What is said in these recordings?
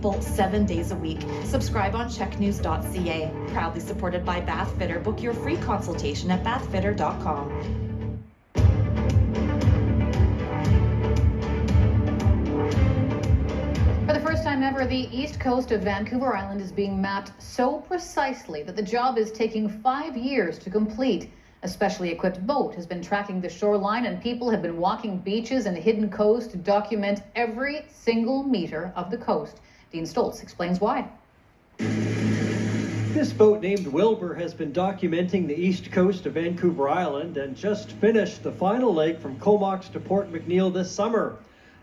people 7 days a week. Subscribe on CHEKnews.ca. Proudly supported by Bathfitter. Book your free consultation at bathfitter.com. For the first time ever, the east coast of Vancouver Island is being mapped so precisely that the job is taking 5 years to complete. A specially equipped boat has been tracking the shoreline, and people have been walking beaches and hidden coast to document every single meter of the coast. Dean Stoltz explains why. This boat named Wilbur has been documenting the east coast of Vancouver Island and just finished the final leg from Comox to Port McNeill this summer.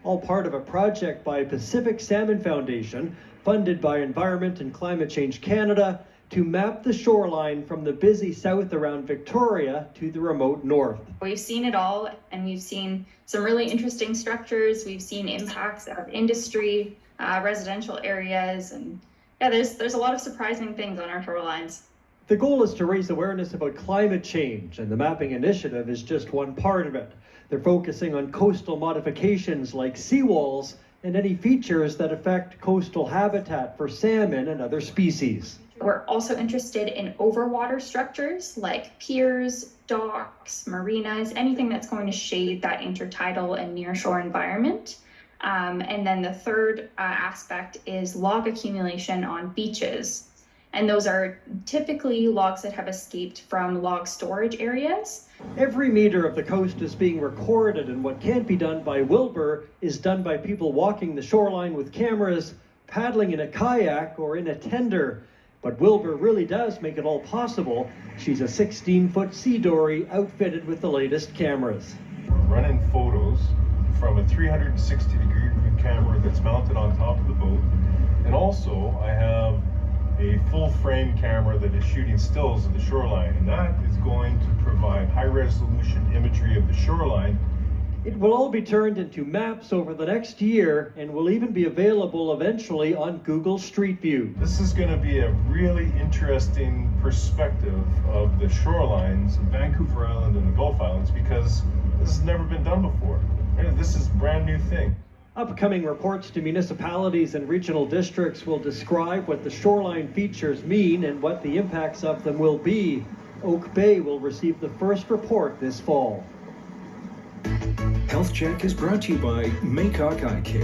All part of a project by Pacific Salmon Foundation, funded by Environment and Climate Change Canada, to map the shoreline from the busy south around Victoria to the remote north. We've seen it all, and we've seen some really interesting structures. We've seen impacts of industry, residential areas, and yeah, there's a lot of surprising things on our shorelines. The goal is to raise awareness about climate change, and the mapping initiative is just one part of it. They're focusing on coastal modifications like seawalls and any features that affect coastal habitat for salmon and other species. We're also interested in overwater structures like piers, docks, marinas, anything that's going to shade that intertidal and nearshore environment. And then the third aspect is log accumulation on beaches. And those are typically logs that have escaped from log storage areas. Every meter of the coast is being recorded, and what can't be done by Wilbur is done by people walking the shoreline with cameras, paddling in a kayak, or in a tender. But Wilbur really does make it all possible. She's a 16-foot sea dory outfitted with the latest cameras. We're running photos from a 360-degree camera that's mounted on top of the boat. And also, I have a full-frame camera that is shooting stills of the shoreline. And that is going to provide high-resolution imagery of the shoreline. It will all be turned into maps over the next year and will even be available eventually on Google Street View. This is going to be a really interesting perspective of the shorelines of Vancouver Island and the Gulf Islands, because this has never been done before. This is a brand new thing. Upcoming reports to municipalities and regional districts will describe what the shoreline features mean and what the impacts of them will be. Oak Bay will receive the first report this fall. Health Check is brought to you by Maycock Eye Care.